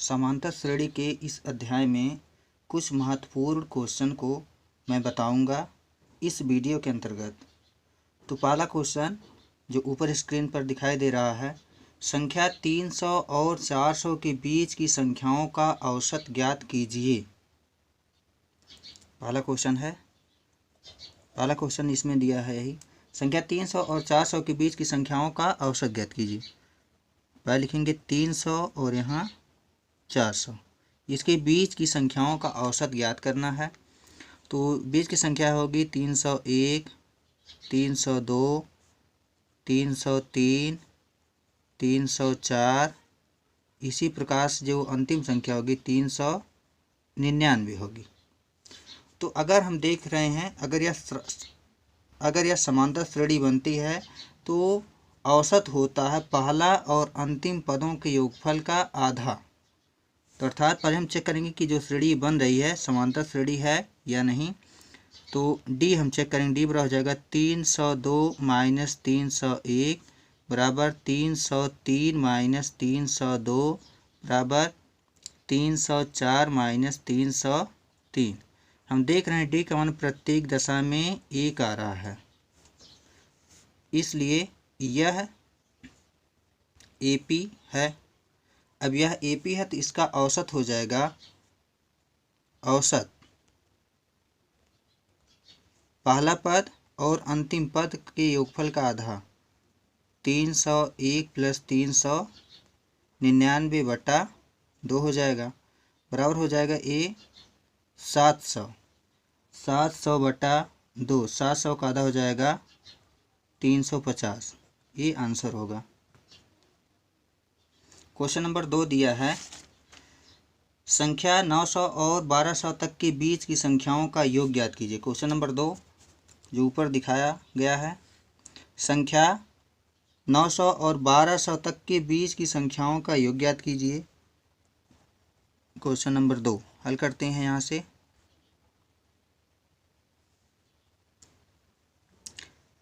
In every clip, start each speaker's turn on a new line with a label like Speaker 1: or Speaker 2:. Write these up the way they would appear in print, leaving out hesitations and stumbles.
Speaker 1: समांतर श्रेणी के इस अध्याय में कुछ महत्वपूर्ण क्वेश्चन को मैं बताऊंगा इस वीडियो के अंतर्गत। तो पहला क्वेश्चन जो ऊपर स्क्रीन पर दिखाई दे रहा है, संख्या 300 और 400 के बीच की संख्याओं का औसत ज्ञात कीजिए। पहला क्वेश्चन इसमें दिया है यही, संख्या 300 और 400 के बीच की संख्याओं का औसत ज्ञात कीजिए। पहले लिखेंगे 300 और यहाँ 400, इसके बीच की संख्याओं का औसत ज्ञात करना है। तो बीच की संख्या होगी 301, 302, 303, 304। इसी प्रकार से जो अंतिम संख्या होगी 399 होगी। तो अगर हम देख रहे हैं, अगर यह समांतर श्रेणी बनती है तो औसत होता है पहला और अंतिम पदों के योगफल का आधा। तो अर्थात पहले हम चेक करेंगे कि जो श्रेणी बन रही है समांतर श्रेणी है या नहीं। तो डी हम चेक करेंगे, डी बराबर हो जाएगा 302 माइनस 301 बराबर 303 माइनस 302 बराबर 304 माइनस 303। हम देख रहे हैं डी का मान प्रत्येक दशा में 1 आ रहा है, इसलिए यह AP है। अब यह AP है तो इसका औसत हो जाएगा, औसत पहला पद और अंतिम पद के योगफल का आधा। 301 प्लस 399 बटा 2 हो जाएगा, बराबर हो जाएगा A 700 बटा 2, 700 का आधा हो जाएगा 350। ये आंसर होगा। क्वेश्चन नंबर 2 दिया है, संख्या 900 और 1200 तक के बीच की संख्याओं का योग ज्ञात कीजिए। क्वेश्चन नंबर 2 जो ऊपर दिखाया गया है, संख्या 900 और 1200 तक के बीच की संख्याओं का योग ज्ञात कीजिए। क्वेश्चन नंबर 2 हल करते हैं। यहाँ से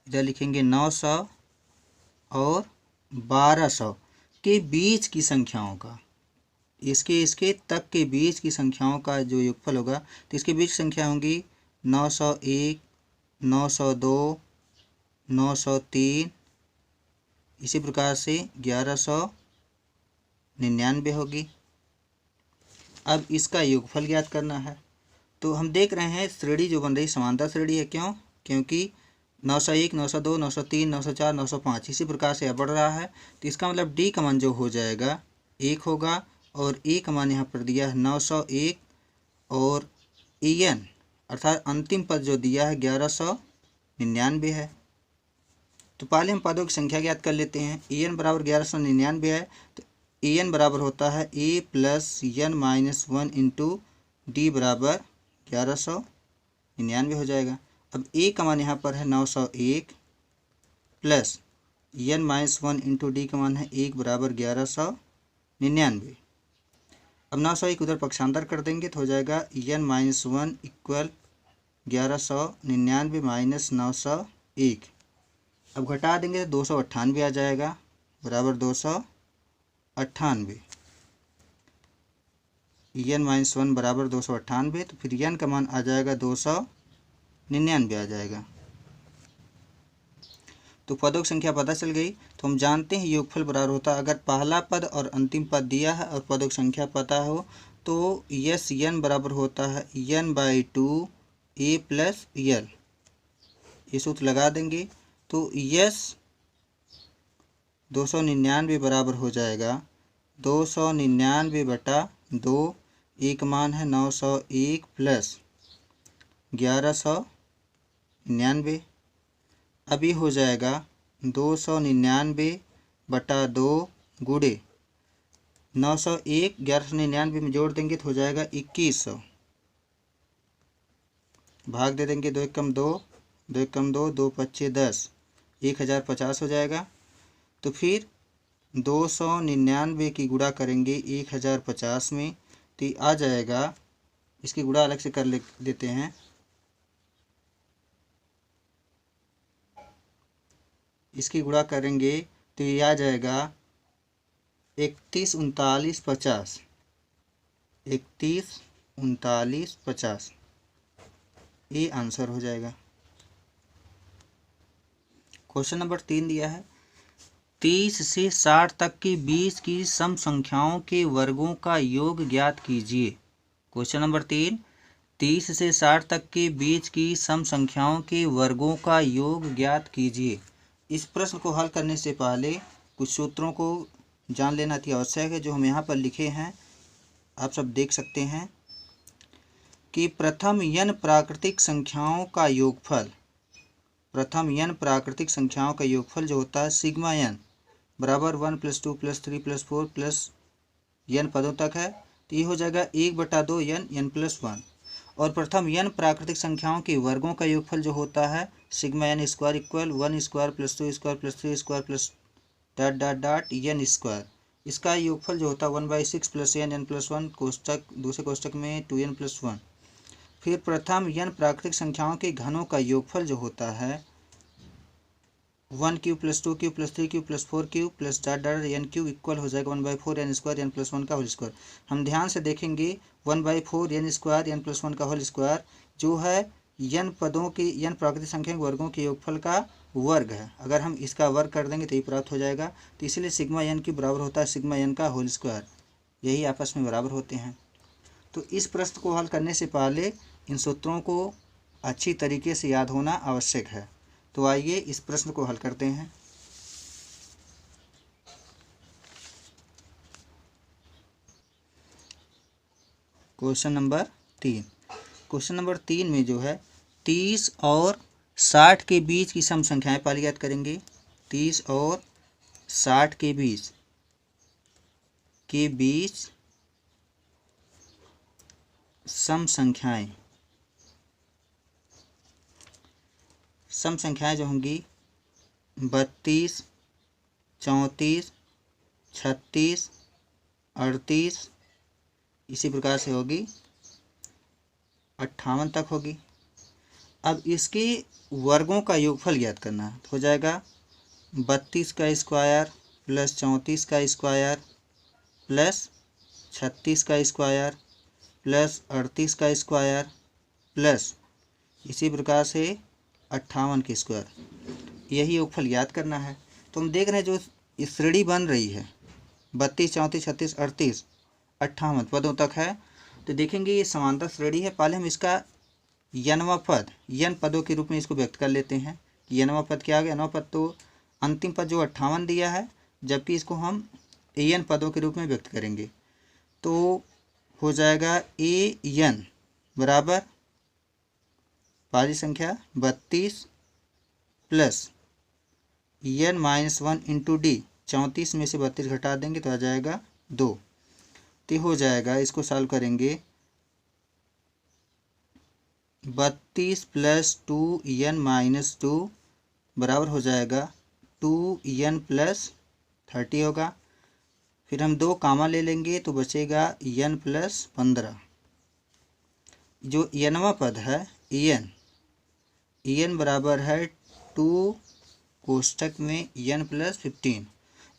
Speaker 1: इधर लिखेंगे 900 और 1200 के बीच की संख्याओं का, इसके तक के बीच की संख्याओं का जो योगफल होगा, तो इसके बीच संख्या होंगी 901, 902, 903। इसी प्रकार से 1199 होगी। अब इसका योगफल ज्ञात करना है। तो हम देख रहे हैं श्रेणी जो बन रही समांतर श्रेणी है। क्यों? क्योंकि 901, 902, 903, 904, 905 इसी प्रकार से बढ़ रहा है। तो इसका मतलब डी का मान जो हो जाएगा 1 होगा, और ए का मान यहाँ पर दिया है 901, और EN अर्थात अंतिम पद जो दिया है 1199 है। तो पहले हम पदों की संख्या ज्ञात कर लेते हैं। EN बराबर 1199 है, तो EN बराबर होता है A plus N minus 1 into D बराबर 1199 हो जाएगा। अब A का मान यहाँ पर है 901 plus N minus 1 into D का मान है 1 बराबर 1199। अब 901 उधर पक्षांतर कर देंगे तो हो जाएगा N माइनस 1 इक्वल 1199 माइनस 901। अब घटा देंगे तो 298 आ जाएगा, बराबर 298। N माइनस 1 बराबर 298, तो फिर N का मान आ जाएगा 299 आ जाएगा। तो पदों की संख्या पता चल गई। तो हम जानते हैं योगफल बराबर होता है, अगर पहला पद और अंतिम पद दिया है और पदों की संख्या पता हो तो यस N बराबर होता है N/2 A प्लस L। ये सूत्र लगा देंगे तो यस 299 बराबर हो जाएगा 299 बटा 2। एक मान है 901 प्लस 1199। अभी हो जाएगा 299 बटा 2 गुणे 901, 1199 में जोड़ देंगे तो हो जाएगा 2100। भाग दे देंगे 2 एकम 2, 2 एकम 2, 2 पच्चे 10, 1050 हो जाएगा। तो फिर 299 की गुणा करेंगे 1050 में, तो ये आ जाएगा। इसकी गुणा अलग से कर लेते हैं। इसकी गुणा करेंगे तो ये आ जाएगा 31 39 50। 31, 39, 50, ये आंसर हो जाएगा। क्वेश्चन नंबर 3 दिया है 30 से 60 तक के बीच की सम संख्याओं के वर्गों का योग ज्ञात कीजिए। क्वेश्चन नंबर 3 30 से 60 तक के बीच की सम संख्याओं के वर्गों का योग ज्ञात कीजिए। इस प्रश्न को हल करने से पहले कुछ सूत्रों को जान लेना अति आवश्यक है, जो हम यहाँ पर लिखे हैं, आप सब देख सकते हैं कि प्रथम n प्राकृतिक संख्याओं का योगफल, प्रथम n प्राकृतिक संख्याओं का योगफल जो होता है सिग्मा n बराबर 1 + 2 + 3 + 4 प्लस n पदों तक है, तो ये हो जाएगा 1/2 n+1। और प्रथम n प्राकृतिक संख्याओं के वर्गों का योगफल जो होता है sigma n square equal 1 square + 2 square + 3 square plus n square. इसका योगफल जो होता है 1/6 + n+1 कोष्टक दूसरे कोष्टक में 2n+1। फिर प्रथम n प्राकृतिक संख्याओं के घनों का योगफल जो होता है 1³ + 2³ + 3³ + 4³ n³ इक्वल हो जाएगा 1/4 n स्क्वायर n+1 का होल स्क्वायर। हम ध्यान से देखेंगे 1/4 n स्क्वायर n+1 का होल स्क्वायर जो है n पदों के n प्राकृतिक संख्या के वर्गों के योगफल का वर्ग है। अगर हम इसका वर्ग कर देंगे तो ये प्राप्त हो जाएगा। तो इसलिए सिग्मा n के बराबर होता है सिग्मा n का होल स्क्वायर, यही आपस में बराबर होते हैं। तो इस प्रश्न को हल करने से पहले इन सूत्रों को अच्छी तरीके से याद होना आवश्यक है। तो आइए इस प्रश्न को हल करते हैं। क्वेश्चन नंबर 3, क्वेश्चन नंबर 3 में जो है 30 और 60 के बीच की सम संख्याएं पहले याद करेंगे। 30 और 60 के बीच सम संख्याएं जो होंगी 32, 34, 36, 38, इसी प्रकार से होगी 58 तक होगी। अब इसके वर्गों का योगफल ज्ञात करना है, तो हो जाएगा 32 का स्क्वायर प्लस 34 का स्क्वायर प्लस 36 का स्क्वायर प्लस 38 का स्क्वायर प्लस इसी प्रकार से 58 के स्क्वायर, यही योगफल याद करना है। तो हम देख रहे हैं जो इस श्रेणी बन रही है 32, 34, 36, 38, 58 पदों तक है, तो देखेंगे ये समांतर श्रेणी है। पहले हम इसका n पद n पदों के रूप में इसको व्यक्त कर लेते हैं कि n पद क्या आ गया। n पद तो अंतिम पद जो 58 दिया है, जबकि इसको हम an पदों के रूप में व्यक्त करेंगे, तो हो जाएगा an बराबर पहली संख्या 32 प्लस n-1 इंटू d, 34 में से 32 घटा देंगे तो आ जाएगा 2। तो हो जाएगा, इसको सॉल्व करेंगे 32 प्लस 2n-2 बराबर हो जाएगा 2n प्लस 30 होगा। फिर हम 2 कामा ले लेंगे तो बचेगा n प्लस 15। जो nवां पद है en बराबर है 2 कोष्टक में n प्लस 15।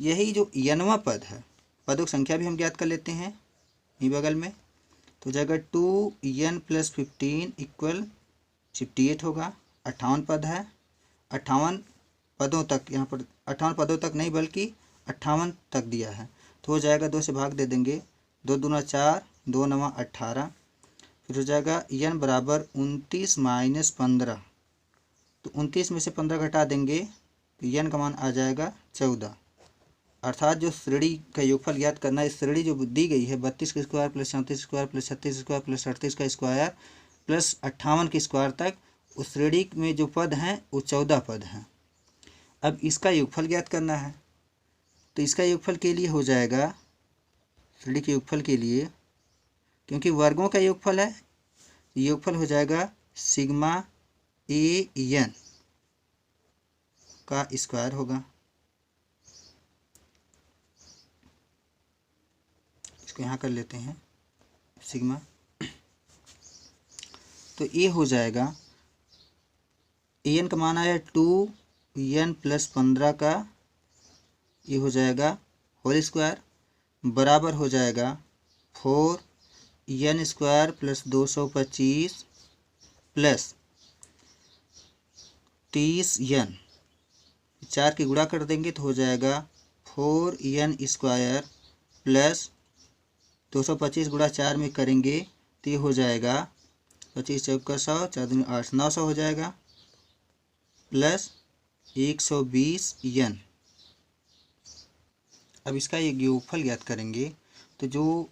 Speaker 1: यही जो nवां पद है, पदों की संख्या भी हम ज्ञात कर लेते हैं यहीं बगल में, तो हो जाएगा 2n प्लस 15 इक्वल 58 होगा। 58 पद है, 58 पदों तक, यहाँ पर 58 पदों तक नहीं बल्कि 58 तक दिया है, तो हो जाएगा 2 से भाग दे देंगे, 2 दूना 4, 2 नवा 18। फिर हो जाएगा n बराबर 29 माइनस 15, तो 29 में से 15 घटा देंगे तो n का मान आ जाएगा 14। अर्थात जो श्रेणी का योगफल ज्ञात करना है, इस श्रेणी जो दी गई है 32 का square plus 34 square plus 36 square plus 38 का स्क्वायर प्लस 58 के स्क्वायर तक, उस श्रेणी में जो पद हैं वो 14 पद हैं। अब इसका योगफल ज्ञात करना है, तो इसका योगफल के लिए हो जाएगा, श्रेणी के योगफल के लिए, क्योंकि वर्गों का योगफल है, योगफल हो जाएगा सिग्मा an का स्क्वायर होगा। इसको यहाँ कर लेते हैं सिग्मा, तो ये हो जाएगा an का मान आया 2n प्लस 15 का, ये हो जाएगा होल स्क्वायर बराबर हो जाएगा 4 n square plus 225 plus 30 n, 4 की गुणा कर देंगे तो हो जाएगा 4 एन स्क्वायर प्लस 225 गुणा 4 में करेंगे तो ये हो जाएगा 25 चौका 100, 4 दूनी 8, 900 हो जाएगा प्लस 120 एन। अब इसका ये योगफल ज्ञात करेंगे तो जो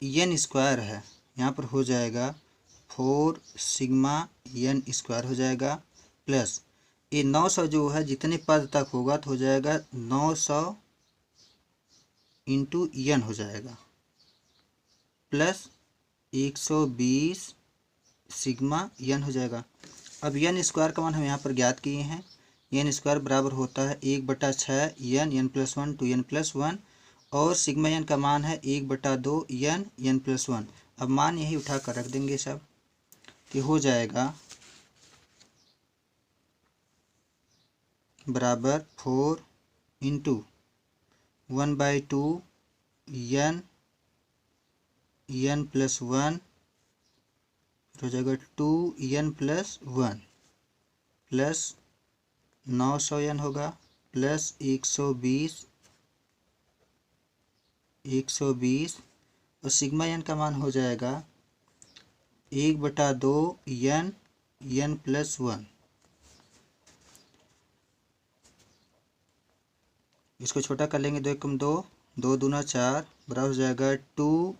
Speaker 1: एन स्क्वायर है यहाँ पर हो जाएगा 4 सिग्मा एन स्क्वायर हो जाएगा प्लस ये 900 जो है जितने पद तक होगा तो हो जाएगा 900 इंटू एन हो जाएगा प्लस 120 सिग्मा एन हो जाएगा। अब एन स्क्वायर का मान हम यहाँ पर ज्ञात किए हैं, एन स्क्वायर बराबर होता है 1/6 n plus 1 two n plus 1 और सिग्मा एन का मान है 1/2 एन प्लस 1। अब मान यही उठा कर रख देंगे सब तो हो जाएगा बराबर 4 इंटू 1/2 एन प्लस 1 हो जाएगा 2 एन प्लस 1 प्लस 900 एन होगा प्लस 120 और सिग्मा एन का मान हो जाएगा 1/2 एन प्लस 1। इसको छोटा कर लेंगे 2 एकम 2, 2 दूना 4 बराबर हो जाएगा 2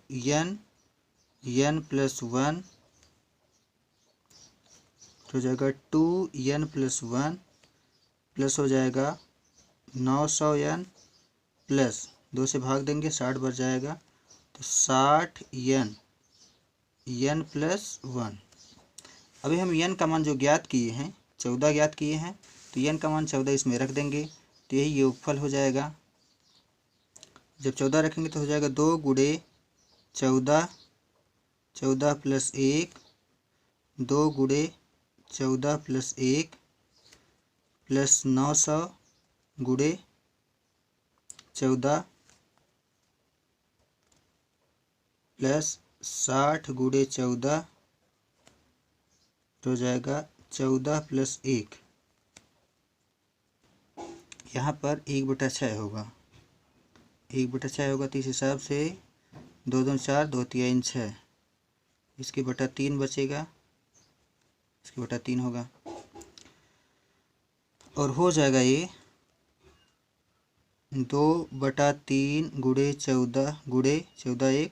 Speaker 1: एन प्लस 1 हो जाएगा 2 एन प्लस 1 प्लस हो जाएगा 900 एन प्लस 2 से भाग देंगे 60 बच जाएगा तो 60 एन प्लस 1। अभी हम एन का मान जो ज्ञात किए हैं 14 ज्ञात किए हैं तो एन का मान 14 इसमें रख देंगे तो यही योगफल हो जाएगा। जब 14 रखेंगे तो हो जाएगा 2 गुणे 14, 14 प्लस 1, 2 गुणे 14 प्लस 1 प्लस 900 गुणे 14 प्लस 60 गुणे 14 हो जाएगा 14 प्लस 1। यहाँ पर 1/6 होगा, 1/6 होगा तो इस हिसाब से 2 दूनी 4, 2 तिहाई 6, इसके बटा 3 बचेगा, इसके बटा 3 होगा और हो जाएगा ये 2/3 गुणे 14 गुणे 14 1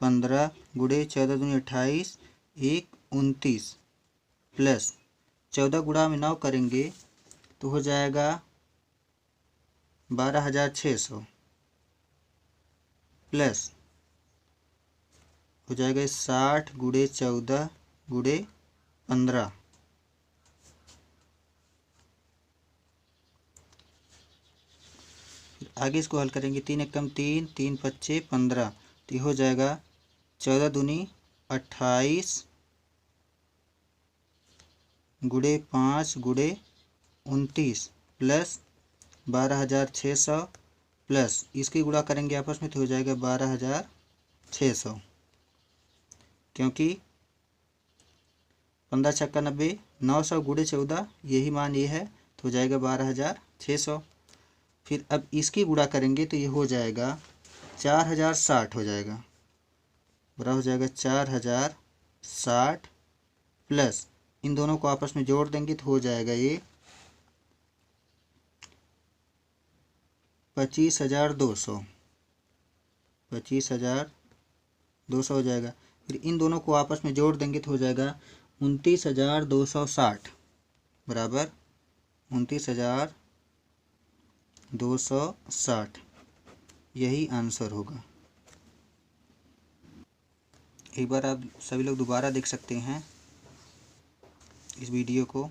Speaker 1: 15 गुणे 14 दूनी 28 1 29 प्लस 14 गुणा में 9 करेंगे तो हो जाएगा 12,600 प्लस हो जाएगा 60 गुणे 14 गुणे 15 आगे इसको हल करेंगे 3 एकम 3, 3 पच्चे 15 तो ये हो जाएगा 14 दूनी 28 गुणे 5 गुणे 29 प्लस 12,600 प्लस इसकी गुणा करेंगे आपस में तो हो जाएगा 12,600 क्योंकि 15 छक्का 90, 900 गुणे 14 यही मान ये है तो हो जाएगा 12,600। फिर अब इसकी गुणा करेंगे तो ये हो जाएगा 4,060 हो जाएगा, बराबर हो जाएगा 4,060 प्लस इन दोनों को आपस में जोड़ देंगे तो हो जाएगा ये 25,200 हो जाएगा। फिर इन दोनों को आपस में जोड़ देंगे तो हो जाएगा 29,260 बराबर 29,260 यही आंसर होगा। एक बार आप सभी लोग दोबारा देख सकते हैं इस वीडियो को।